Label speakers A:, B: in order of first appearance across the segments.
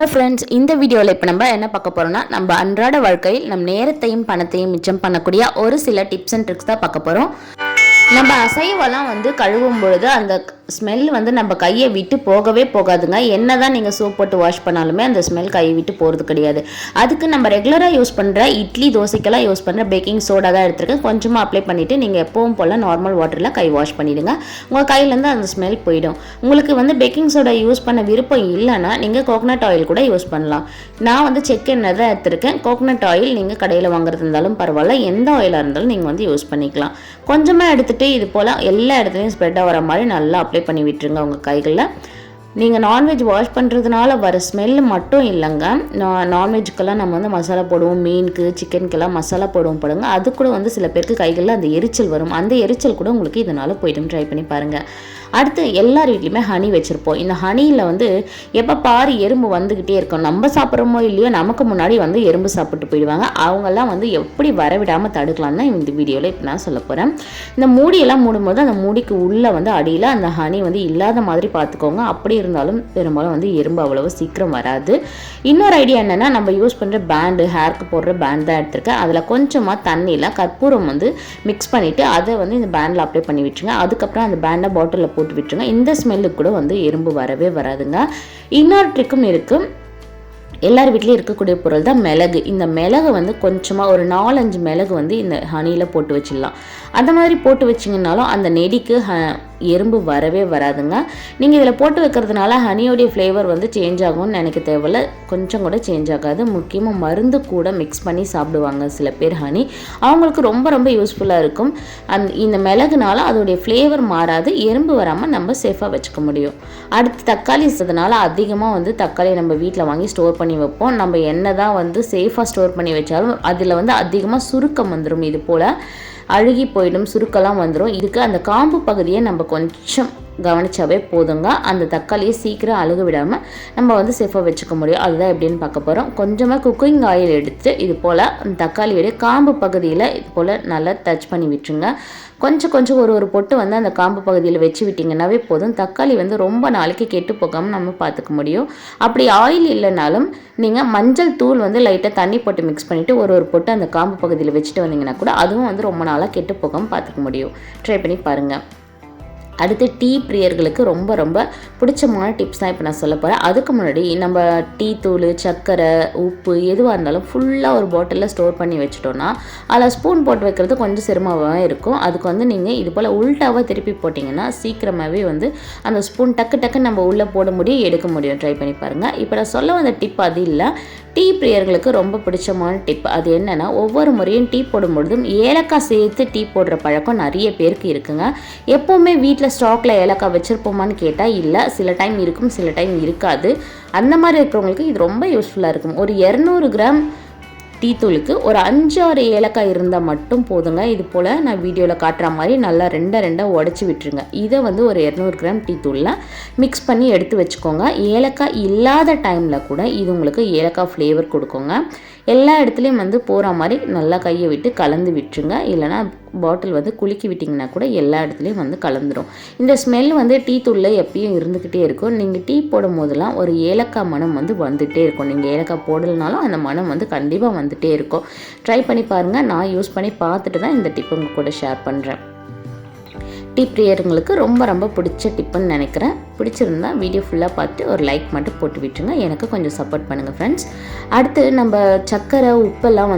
A: Friends, இந்த வீடியோவில் இப்போ நம்ம என்ன பார்க்க போகிறோம்னா, நம்ம அன்றாட வாழ்க்கையில் நம் நேரத்தையும் பணத்தையும் மிச்சம் பண்ணக்கூடிய ஒரு சில டிப்ஸ் அண்ட் ட்ரிக்ஸ் தான் பார்க்க போகிறோம். நம்ம அசைவெல்லாம் கழுவும் பொழுது அந்த ஸ்மெல் நம்ம கையை விட்டு போகவே போகாதுங்க. என்ன தான் நீங்கள் சோப் போட்டு வாஷ் பண்ணாலுமே அந்த ஸ்மெல் கையை விட்டு போகிறது கிடையாது. அதுக்கு நம்ம ரெகுலராக யூஸ் பண்ணுற இட்லி தோசைக்கெல்லாம் யூஸ் பண்ணுற பேக்கிங் சோடா தான் எடுத்துருக்கேன். கொஞ்சமாக அப்ளை பண்ணிவிட்டு நீங்கள் எப்பவும் போல் நார்மல் வாட்டரில் கை வாஷ் பண்ணிவிடுங்க. உங்கள் கையிலேருந்து அந்த ஸ்மெல் போயிடும். உங்களுக்கு பேக்கிங் சோடா யூஸ் பண்ண விருப்பம் இல்லைன்னா நீங்கள் கோகனட் ஆயில் கூட யூஸ் பண்ணலாம். நான் செக் எண்ணெய் தான் எடுத்திருக்கேன். கோகனட் ஆயில் நீங்கள் கடையில் வாங்குறது இருந்தாலும் பரவாயில்ல, எந்த ஆயிலாக இருந்தாலும் நீங்கள் யூஸ் பண்ணிக்கலாம். கொஞ்சமாக எடுத்துகிட்டு இது போல் எல்லா இடத்துலையும் ஸ்ப்ரெட்டாக வர மாதிரி நல்லா அப்ளை பண்ணி விட்டுருங்க உங்கள் கைகளில். நீங்கள் நான்வெஜ் வாஷ் பண்ணுறதுனால வர ஸ்மெல் மட்டும் இல்லைங்க. நான்வெஜ்க்கெல்லாம் நம்ம மசாலா போடுவோம், மீனுக்கு சிக்கனுக்கெல்லாம் மசாலா போடுவோம். அது கூட சில பேருக்கு கைகளில் அந்த எரிச்சல் வரும். அந்த எரிச்சல் கூட உங்களுக்கு இதனால் போய்டும். ட்ரை பண்ணி பாருங்கள். அடுத்து எல்லார் வீட்லையுமே ஹனி வச்சுருப்போம். இந்த ஹனியில் எப்போ பாரு எறும்பு வந்துக்கிட்டே இருக்கும். நம்ம சாப்பிட்றோமோ இல்லையோ நமக்கு முன்னாடி எறும்பு சாப்பிட்டு போயிடுவாங்க. அவங்கெல்லாம் எப்படி வரவிடாமல் தடுக்கலான்னு இந்த வீடியோவில் இப்போ நான் சொல்ல போகிறேன். இந்த மூடியெல்லாம் மூடும்போது அந்த மூடிக்கு உள்ளே அடியில் அந்த ஹனி இல்லாத மாதிரி பார்த்துக்கோங்க. அப்படி இருந்தாலும் பெரும்பாலும் எறும்பு அவ்வளவு சீக்கிரம் வராது. இன்னொரு ஐடியா என்னென்னா, நம்ம யூஸ் பண்ணுற பேண்டு, ஹேருக்கு போடுற பேண்ட் தான் எடுத்திருக்கேன். அதில் கொஞ்சமாக தண்ணியில் கற்பூரம் மிக்ஸ் பண்ணிவிட்டு அதை இந்த பேண்டில் அப்ளை பண்ணி விட்டுருங்க. அதுக்கப்புறம் அந்த பேண்டை பாட்டிலில் போட்டு விட்டுருங்க. இந்த ஸ்மெல்லுக்கு கூட எறும்பு வரவே வராதுங்க. இன்னொரு ட்ரிக்கும் இருக்குது. எல்லார் வீட்லேயும் இருக்கக்கூடிய பொருள் தான் மிளகு. இந்த மிளகு கொஞ்சமாக ஒரு 4-5 மிளகு இந்த ஹனியில் போட்டு வச்சிடலாம். அந்த மாதிரி போட்டு வச்சிங்கனாலும் அந்த நெடிக்கு எறும்பு வரவே வராதுங்க. நீங்கள் இதில் போட்டு வைக்கிறதுனால ஹனியோடைய ஃப்ளேவர் சேஞ்ச் ஆகும்னு நினைக்க தேவையில்ல. கொஞ்சம் கூட சேஞ்ச் ஆகாது. முக்கியமாக மருந்து கூட மிக்ஸ் பண்ணி சாப்பிடுவாங்க சில பேர் ஹனி. அவங்களுக்கு ரொம்ப ரொம்ப யூஸ்ஃபுல்லாக இருக்கும். இந்த மிளகுனால அதோடைய ஃப்ளேவர் மாறாது. எறும்பு வராமல் நம்ம சேஃபாக வச்சுக்க முடியும். அடுத்து தக்காளி இருக்கிறதுனால அதிகமாக தக்காளி நம்ம வீட்டில் வாங்கி ஸ்டோர் பண்ணி வைப்போம். நம்ம என்ன தான் சேஃபாக ஸ்டோர் பண்ணி வச்சாலும் அதில் அதிகமாக சுருக்கம் வந்துடும். இது போல் அழுகி போயிடும், சுருக்கெல்லாம் வந்துடும். இதுக்கு அந்த காம்பு பகுதியை நம்ம கொஞ்சம் கவனிச்சாவே போதுங்க. அந்த தக்காளியை சீக்கிரம் அழுக விடாமல் நம்ம சேஃபாக வச்சுக்க முடியும். அதுதான் எப்படின்னு பார்க்க போகிறோம். கொஞ்சமாக குக்கிங் ஆயில் எடுத்து இது போல் தக்காளியோடைய காம்பு பகுதியில் இது போல் நல்லா டச் பண்ணி விட்டுருங்க. கொஞ்சம் ஒரு பொட்டு அந்த காம்பு பகுதியில் வச்சு விட்டிங்கன்னாவே போதும். தக்காளி ரொம்ப நாளைக்கு கெட்டு போகாமல் நம்ம பார்த்துக்க முடியும். அப்படி ஆயில் இல்லைனாலும் நீங்கள் மஞ்சள் தூள் லைட்டாக தண்ணி போட்டு மிக்ஸ் பண்ணிவிட்டு ஒரு பொட்டு அந்த காம்பு பகுதியில் வச்சுட்டு வந்தீங்கன்னா கூட அதுவும் ரொம்ப நாளாக கெட்டு போகாமல் பார்த்துக்க முடியும். ட்ரை பண்ணி பாருங்கள். அடுத்து டீ பிரியர்களுக்கு ரொம்ப ரொம்ப பிடிச்சமான டிப்ஸ் தான் இப்போ நான் சொல்ல போகிறேன். அதுக்கு முன்னாடி நம்ம டீ தூள், சர்க்கரை, உப்பு எதுவாக இருந்தாலும் ஃபுல்லாக ஒரு பாட்டிலில் ஸ்டோர் பண்ணி வச்சுட்டோன்னா அதில் ஸ்பூன் போட்டு வைக்கிறது கொஞ்சம் சிரமமாக இருக்கும். அதுக்கு நீங்கள் இது போல் உள்டாவாக திருப்பி போட்டிங்கன்னா சீக்கிரமாகவே அந்த ஸ்பூன் டக்கு நம்ம உள்ளே போட முடியும், எடுக்க முடியும். ட்ரை பண்ணி பாருங்கள். இப்போ நான் சொல்ல வந்த டிப் அது இல்லை. டீ பிரியர்களுக்கு ரொம்ப பிடிச்சமான டிப் அது என்னென்னா, ஒவ்வொரு முறையும் டீ போடும்பொழுதும் ஏலக்காய் சேர்த்து டீ போடுற பழக்கம் நிறைய பேருக்கு இருக்குங்க. எப்போவுமே வீட்டில் ஸ்டாக்கில் ஏலக்காய் வச்சுருப்போமான்னு கேட்டால் இல்லை. சில டைம் இருக்கும், சில டைம் இருக்காது. அந்த மாதிரி இருக்கிறவங்களுக்கு இது ரொம்ப யூஸ்ஃபுல்லாக இருக்கும். ஒரு 200 கிராம் டீ தூளுக்கு ஒரு 5-6 ஏலக்காய் இருந்தால் மட்டும் போதுங்க. இது போல் நான் வீடியோவில் காட்டுற மாதிரி நல்லா ரெண்டாக உடச்சி விட்டுருங்க. இதை ஒரு 200 கிராம் டீ தூளில் மிக்ஸ் பண்ணி எடுத்து வச்சுக்கோங்க. ஏலக்காய் இல்லாத டைமில் கூட இது உங்களுக்கு ஏலக்காய் ஃப்ளேவர் கொடுக்குங்க. எல்லா இடத்துலையும் போகிற மாதிரி நல்லா கையை விட்டு கலந்து விட்டுருங்க. இல்லைனா பாட்டில் குலுக்கி விட்டிங்கன்னா கூட எல்லா இடத்துலையும் கலந்துரும். இந்த ஸ்மெல் டீ தூளில் எப்பயும் இருந்துக்கிட்டே இருக்கும். நீங்கள் டீ போடும் போதெல்லாம் ஒரு ஏலக்காய் மனம் வந்துகிட்டே இருக்கும். நீங்கள் ஏலக்காய் போடலனாலும் அந்த மனம் கண்டிப்பாக வந்துகிட்டே இருக்கும். ட்ரை பண்ணி பாருங்கள். நான் யூஸ் பண்ணி பார்த்துட்டு தான் இந்த டிப் உங்கள் கூட ஷேர் பண்ணுறேன். டிப் பிரியர்களுக்கு ரொம்ப ரொம்ப பிடிச்ச டிப்புன்னு நினைக்கிறேன். பிடிச்சிருந்தா வீடியோ ஃபுல்லாக பார்த்து ஒரு லைக் மட்டும் போட்டு விட்டுருங்க. எனக்கு கொஞ்சம் சப்போர்ட் பண்ணுங்கள் ஃப்ரெண்ட்ஸ். அடுத்து நம்ம சர்க்கரை, உப்பெல்லாம்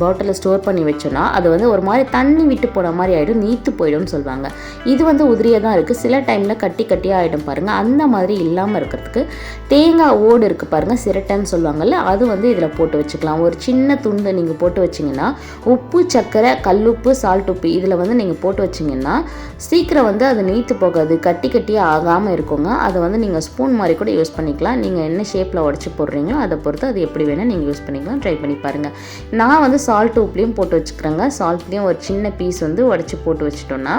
A: பாட்டிலில் ஸ்டோர் பண்ணி வச்சோன்னா அது ஒரு மாதிரி தண்ணி விட்டு போன மாதிரி ஆகிடும், நீத்து போயிடும்னு சொல்லுவாங்க. இது உதிரியாக தான் இருக்குது. சில டைமில் கட்டியாக ஆகிடும் பாருங்கள். அந்த மாதிரி இல்லாமல் இருக்கிறதுக்கு தேங்காய் ஓடு இருக்குது பாருங்கள், சிரட்டைன்னு சொல்லுவாங்கள்ல, அது இதில் போட்டு வச்சுக்கலாம். ஒரு சின்ன துண்டு நீங்கள் போட்டு வச்சிங்கன்னா உப்பு, சர்க்கரை, கல்லுப்பு, சால்ட் உப்பு இதில் நீங்கள் போட்டு வச்சிங்கன்னா சீக்கிரம் அது நீத்து போகாது, கட்டியாக ஆகாமல் இருக்குங்க. அதை நீங்கள் ஸ்பூன் மாதிரி கூட யூஸ் பண்ணிக்கலாம். நீங்கள் என்ன ஷேப்பில் உடச்சி போடுறீங்களோ அதை பொறுத்து அது எப்படி வேணால் நீங்கள் யூஸ் பண்ணிக்கலாம். ட்ரை பண்ணி பாருங்கள். நான் சால்ட் உப்புலேயும் போட்டு வச்சுக்கிறேங்க. சால்ட்லேயும் ஒரு சின்ன பீஸ் உடச்சி போட்டு வச்சிட்டோன்னா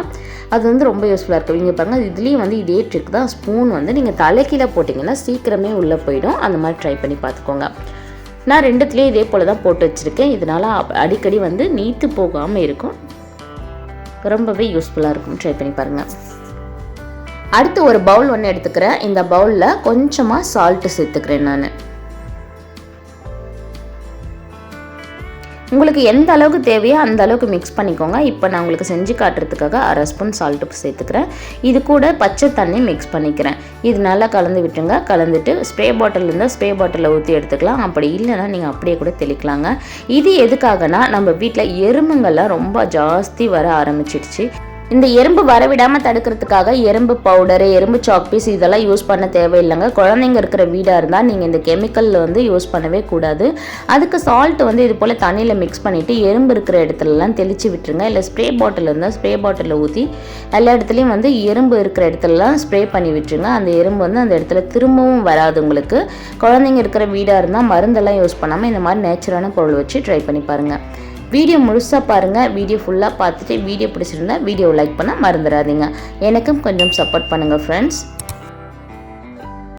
A: அது ரொம்ப யூஸ்ஃபுல்லாக இருக்கும். இங்கே பாருங்கள், இதுலேயும் இதே ட்ரிக் தான். ஸ்பூன் நீங்கள் தலைக்கீழே போட்டிங்கன்னா சீக்கிரமே உள்ளே போயிடும். அந்த மாதிரி ட்ரை பண்ணி பார்த்துக்கோங்க. நான் ரெண்டுத்துலேயும் இதே போல் தான் போட்டு வச்சுருக்கேன். இதனால் அடிக்கடி நீத்து போகாமல் இருக்கும். ரொம்பவே யூஸ்ஃபுல்லாக இருக்கும். ட்ரை பண்ணி பாருங்கள். அடுத்து ஒரு பவுல் ஒன்று எடுத்துக்கிறேன். இந்த பவுலில் கொஞ்சமாக சால்ட்டு சேர்த்துக்கிறேன் நான். உங்களுக்கு எந்த அளவுக்கு தேவையோ அந்த அளவுக்கு மிக்ஸ் பண்ணிக்கோங்க. இப்போ நான் உங்களுக்கு செஞ்சு காட்டுறதுக்காக 1/2 ஸ்பூன் சால்ட்டு சேர்த்துக்கிறேன். இது கூட பச்சை தண்ணி மிக்ஸ் பண்ணிக்கிறேன். இது நல்லா கலந்து விட்டுருங்க. கலந்துட்டு ஸ்ப்ரே பாட்டில் இருந்தால் ஸ்ப்ரே பாட்டிலில் ஊற்றி எடுத்துக்கலாம். அப்படி இல்லைன்னா நீங்கள் அப்படியே கூட தெளிக்கலாங்க. இது எதுக்காகனா நம்ம வீட்டில் எறும்புங்கள்லாம் ரொம்ப ஜாஸ்தி வர ஆரம்பிச்சிடுச்சு. இந்த எறும்பு வரவிடாமல் தடுக்கிறதுக்காக எறும்பு பவுடரு, எறும்பு சாக்பீஸ் இதெல்லாம் யூஸ் பண்ண தேவையில்லைங்க. குழந்தைங்க இருக்கிற வீடாக இருந்தால் நீங்கள் இந்த கெமிக்கலில் வந்து யூஸ் பண்ணவே கூடாது. அதுக்கு சால்ட் வந்து இது போல் தண்ணியில் மிக்ஸ் பண்ணிவிட்டு எறும்பு இருக்கிற இடத்துலலாம் தெளித்து விட்டுருங்க. இல்லை ஸ்ப்ரே பாட்டில் இருந்தால் ஸ்ப்ரே பாட்டிலில் ஊற்றி எல்லா இடத்துலையும் வந்து எறும்பு இருக்கிற இடத்துலலாம் ஸ்ப்ரே பண்ணி விட்டுருங்க. அந்த எறும்பு வந்து அந்த இடத்துல திரும்பவும் வராது. உங்களுக்கு குழந்தைங்க இருக்கிற வீடாக இருந்தால் மருந்தெல்லாம் யூஸ் பண்ணாமல் இந்த மாதிரி நேச்சுரான பொருள் வச்சு ட்ரை பண்ணி பாருங்கள். வீடியோ முழுசாக பாருங்கள். வீடியோ ஃபுல்லாக பார்த்துட்டு வீடியோ பிடிச்சிருந்தா வீடியோ லைக் பண்ண மறந்துடாதீங்க. எனக்கும் கொஞ்சம் சப்போர்ட் பண்ணுங்கள் ஃப்ரெண்ட்ஸ்.